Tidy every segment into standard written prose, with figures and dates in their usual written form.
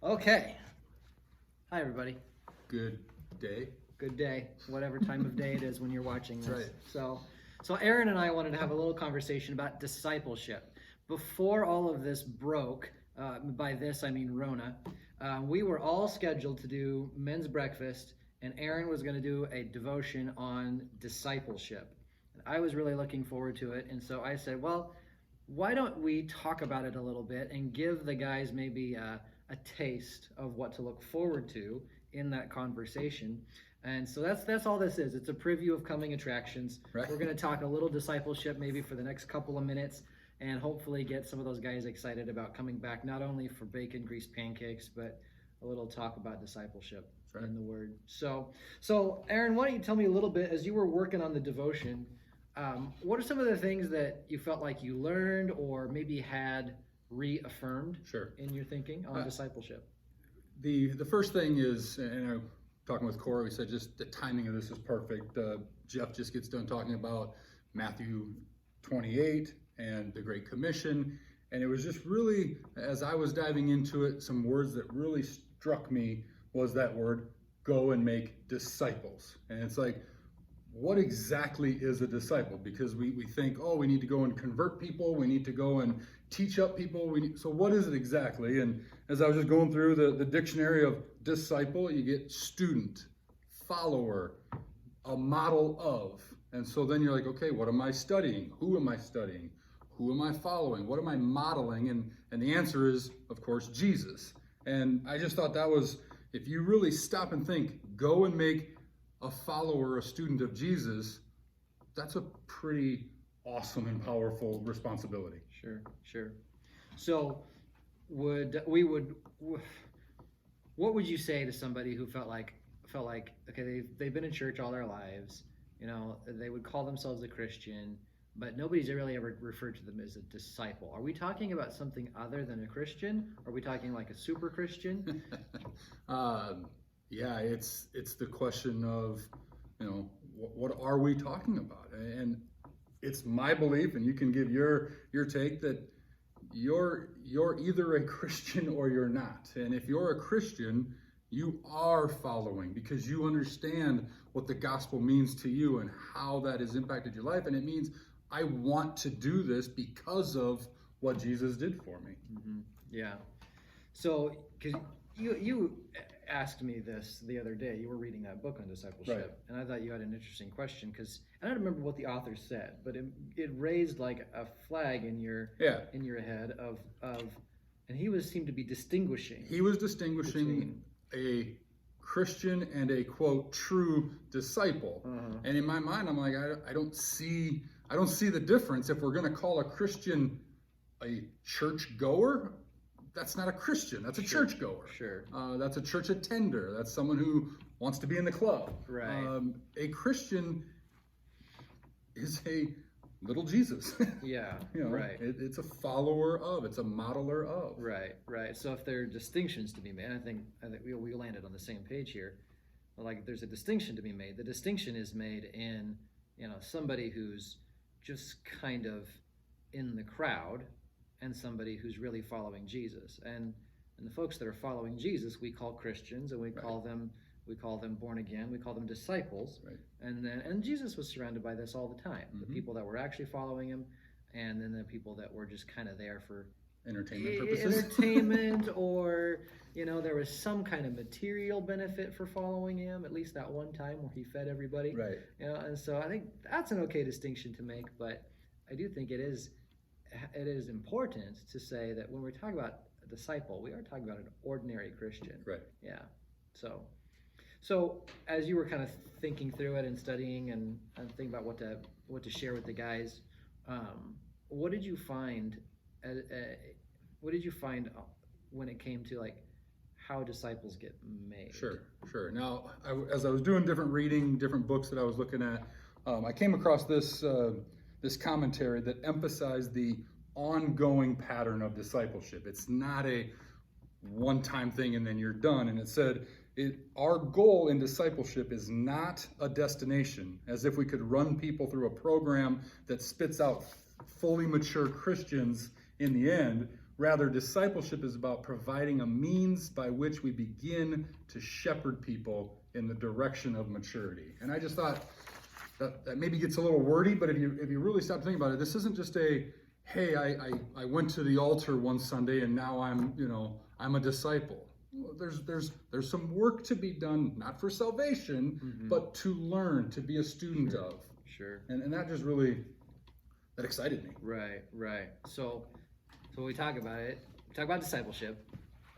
Okay. Hi, everybody. Good day. Good day, whatever time of day it is when you're watching this. Right. So Aaron and I wanted to have a little conversation about discipleship. Before all of this broke, by this I mean Rona, we were all scheduled to do men's breakfast, and Aaron was going to do a devotion on discipleship. And I was really looking forward to it, and so I said, well, why don't we talk about it a little bit and give the guys maybe a taste of what to look forward to in that conversation. And so that's all this is. It's a preview of coming attractions. Right. We're going to talk a little discipleship maybe for the next couple of minutes, and hopefully get some of those guys excited about coming back, not only for bacon greased pancakes, but a little talk about discipleship in the Word. So Aaron, why don't you tell me a little bit, as you were working on the devotion, what are some of the things that you felt like you learned or maybe had reaffirmed in your thinking on discipleship? The first thing is, and I'm talking with Corey, we said just the timing of this is perfect. Jeff just gets done talking about Matthew 28 and the Great Commission, and it was just really, as I was diving into it, some words that really struck me was that word, go and make disciples. And it's like, what exactly is a disciple? Because we think, oh, we need to go and convert people, we need to go and teach up people. So what is it exactly? And as I was just going through the dictionary of disciple, you get student, follower, a model of. And so then you're like, okay, what am I studying? Who am I studying? Who am I following? What am I modeling? And the answer is, of course, Jesus. And I just thought that was, if you really stop and think, go and make a follower, a student of Jesus, that's a pretty awesome and powerful responsibility. Sure. So what would you say to somebody who felt like okay, they've been in church all their lives, they would call themselves a Christian, but nobody's really ever referred to them as a disciple? Are we talking about something other than a Christian? Are we talking like a super Christian? Yeah, it's the question of, what are we talking about? And it's my belief, and you can give your take, that you're either a Christian or you're not. And if you're a Christian, you are following because you understand what the gospel means to you and how that has impacted your life. And it means I want to do this because of what Jesus did for me. Mm-hmm. Yeah. So, because you asked me this the other day. You were reading that book on discipleship, and I thought you had an interesting question, because I don't remember what the author said, but it raised like a flag in your head of and he seemed to be distinguishing. He was distinguishing a Christian and a, quote, true disciple. And in my mind, I'm like, I don't see the difference. If we're going to call a Christian a church goer, that's not a Christian. That's a church goer. That's a church attender. That's someone who wants to be in the club. Right. A Christian is a little Jesus. Yeah. Right. It's a follower of. It's a modeler of. Right. So if there are distinctions to be made, I think we landed on the same page here. Like, there's a distinction to be made. The distinction is made in somebody who's just kind of in the crowd, and somebody who's really following Jesus. And the folks that are following Jesus, we call Christians, and we call them born again. We call them disciples. Right. And Jesus was surrounded by this all the time. The people that were actually following him, and then the people that were just kind of there for entertainment purposes. Or there was some kind of material benefit for following him, at least that one time where he fed everybody. Right. And so I think that's an okay distinction to make, but I do think it is important to say that when we're talking about a disciple, we are talking about an ordinary Christian. Right. Yeah. So as you were kind of thinking through it and studying and thinking about what to share with the guys, what did you find? What did you find when it came to like how disciples get made? Sure. Now, as I was doing different books that I was looking at, I came across this commentary that emphasized the ongoing pattern of discipleship. It's not a one-time thing and then you're done. And it said, our goal in discipleship is not a destination, as if we could run people through a program that spits out fully mature Christians in the end. Rather, discipleship is about providing a means by which we begin to shepherd people in the direction of maturity. And I just thought that maybe gets a little wordy, but if you really stop thinking about it, this isn't just a, hey, I went to the altar one Sunday and now I'm a disciple. Well, there's some work to be done, not for salvation, but to learn, to be a student of. Sure. And that just really, that excited me. Right. So when we talk about it, we talk about discipleship,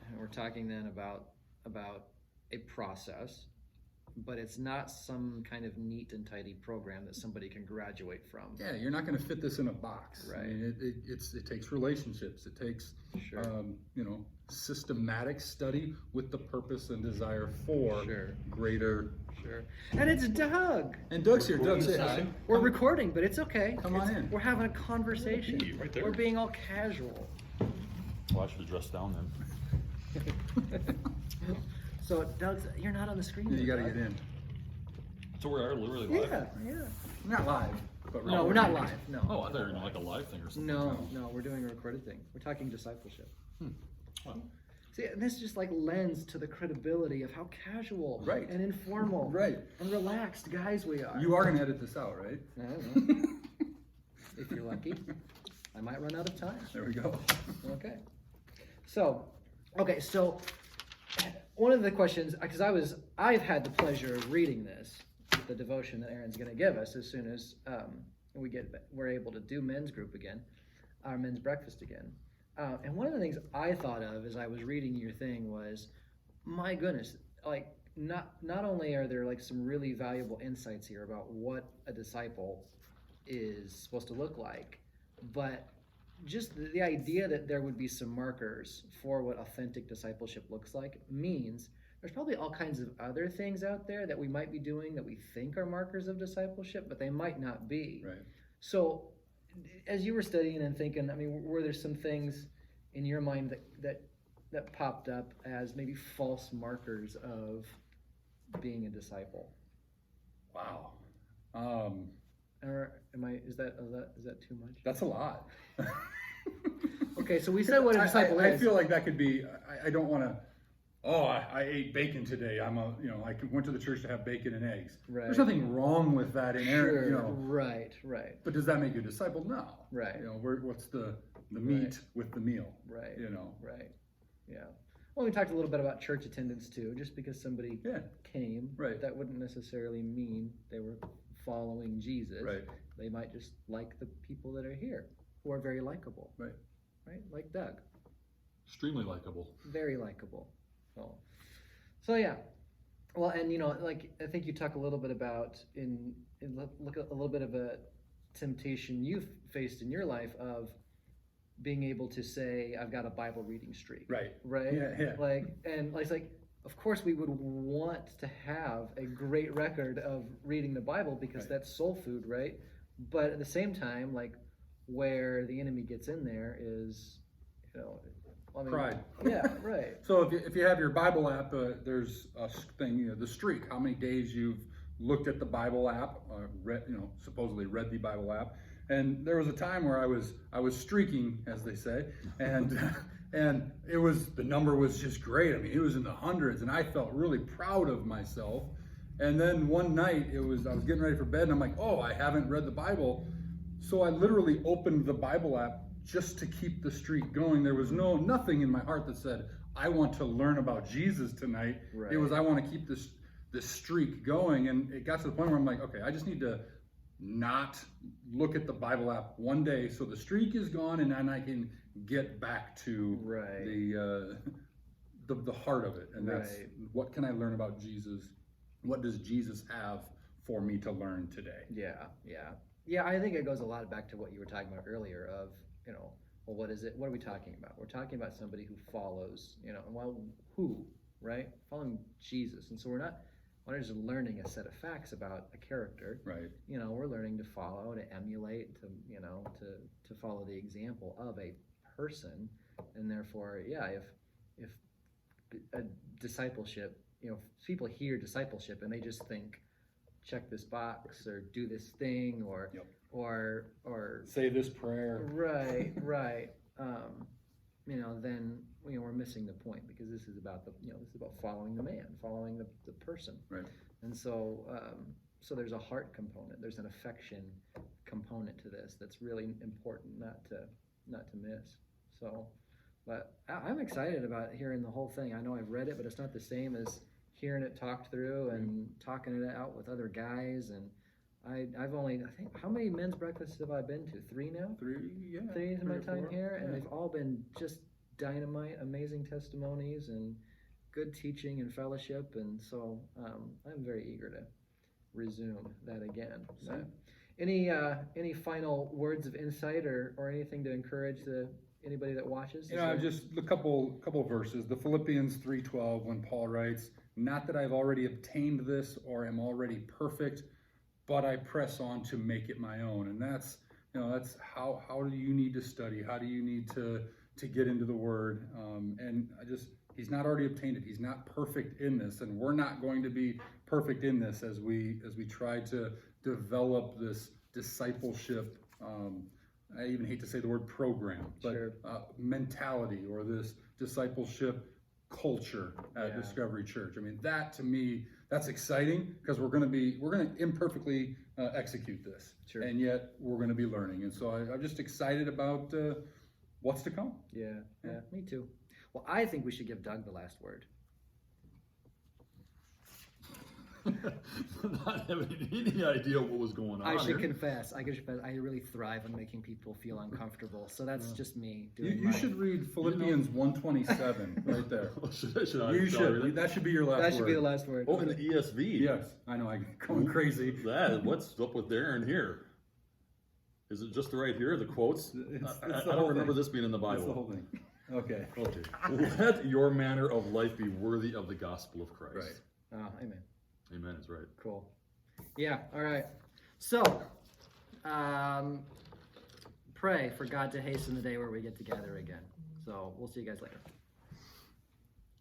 and we're talking then about a process, but it's not some kind of neat and tidy program that somebody can graduate from. Yeah, you're not going to fit this in a box. Right. I mean, it takes relationships. It takes, Sure. Systematic study with the purpose and desire for greater. Sure. And it's Doug. And Doug's here. Doug, say hi. We're recording, but it's okay. Come on in. We're having a conversation. Hey, right there. We're being all casual. Well, I should have dressed down then. So, Doug, you're not on the screen. You got to Doug. get in. So we're really live? Yeah. Not live, but No, we're not live. No. Oh, I thought you were doing like a live thing or something. No, we're doing a recorded thing. We're talking discipleship. Wow. See, and this just like lends to the credibility of how casual Right. and informal Right. and relaxed guys we are. You are going to edit this out, right? I don't know. If you're lucky. I might run out of time. There we go. Okay. So one of the questions, because I've had the pleasure of reading this, the devotion that Aaron's going to give us as soon as we're able to do men's group again, our men's breakfast again. And one of the things I thought of as I was reading your thing was, my goodness, like not only are there like some really valuable insights here about what a disciple is supposed to look like, but just the idea that there would be some markers for what authentic discipleship looks like means there's probably all kinds of other things out there that we might be doing that we think are markers of discipleship, but they might not be. Right. So as you were studying and thinking, I mean, were there some things in your mind that popped up as maybe false markers of being a disciple? Wow. Or is that too much? That's a lot. Okay, so we said what a disciple I is. feel like that could be, I don't want to, I ate bacon today. I went to the church to have bacon and eggs. Right. There's nothing wrong with that in there, Right. But does that make you a disciple? No. Right. What's the meat with the meal? Right. Right. Yeah. Well, we talked a little bit about church attendance too. Just because somebody came, right, that wouldn't necessarily mean they were following Jesus. Right. They might just like the people that are here, who are very likable. Right. Right. Like Doug. Extremely likable. Very likable. So yeah. Well, and like I think you talk a little bit about look at a little bit of a temptation you've faced in your life of being able to say, I've got a Bible reading streak. Right. Yeah. Like, of course we would want to have a great record of reading the Bible because that's soul food, right? But at the same time, like where the enemy gets in there is, pride. Yeah, right. So if you have your Bible app, there's a thing, the streak, how many days you've looked at the Bible app, supposedly read the Bible app. And there was a time where I was streaking, as they say, and and the number was just great. I mean, it was in the hundreds, and I felt really proud of myself. And then one night I was getting ready for bed, and I'm like, I haven't read the Bible. So I literally opened the Bible app just to keep the streak going. There was nothing in my heart that said, I want to learn about Jesus tonight. Right. It was, I want to keep this streak going. And it got to the point where I'm like, okay, I just need to not look at the Bible app one day so the streak is gone, and then I can get back to the heart of it. And that's, what can I learn about Jesus? What does Jesus have for me to learn today? Yeah, I think it goes a lot back to what you were talking about earlier of, well, what is it? What are we talking about? We're talking about somebody who follows, who, right? Following Jesus. And so we're not just learning a set of facts about a character. Right. We're learning to follow, to emulate, to follow the example of a person. And therefore, if a discipleship, people hear discipleship and they just think, check this box or do this thing or say this prayer. Right. then we're missing the point, because this is about following the man, following the person. Right. And so so there's a heart component, there's an affection component to this that's really important not to miss. So, but I'm excited about hearing the whole thing. I know I've read it, but it's not the same as hearing it talked through and talking it out with other guys. And I think, how many men's breakfasts have I been to? 3 now? 3, yeah. 3 in my or time 4, here, and yeah. they've all been just dynamite, amazing testimonies and good teaching and fellowship. And so I'm very eager to resume that again. So, any final words of insight or anything to encourage anybody that watches? Just a couple verses. The Philippians 3:12, when Paul writes, "Not that I've already obtained this or am already perfect, but I press on to make it my own." And that's how do you need to study? How do you need to get into the Word? He's not already obtained it. He's not perfect in this, and we're not going to be perfect in this as we try to develop this discipleship. I even hate to say the word program, but Sure. Mentality, or this discipleship culture at Discovery Church. I mean, that to me, that's exciting, because we're going to imperfectly execute this, Sure. and yet we're going to be learning. And so I'm just excited about what's to come. Yeah, me too. Well, I think we should give Doug the last word. Not having any idea what was going on I should here. confess, I really thrive on making people feel uncomfortable. So that's just me doing You should read Philippians 1:27 right there. should I You read should. it? That should be your last word. That should be the last word. Oh, in the ESV. Yes, I know. I'm going crazy. What's up with there and here? Is it just right here, the quotes? It's I the don't whole remember thing. this being in the That's the Bible. whole thing. Okay. Okay. Let your manner of life be worthy of the gospel of Christ. Right. Oh, amen. Amen is right. Cool. Yeah, all right. So, pray for God to hasten the day where we get together again. So, we'll see you guys later.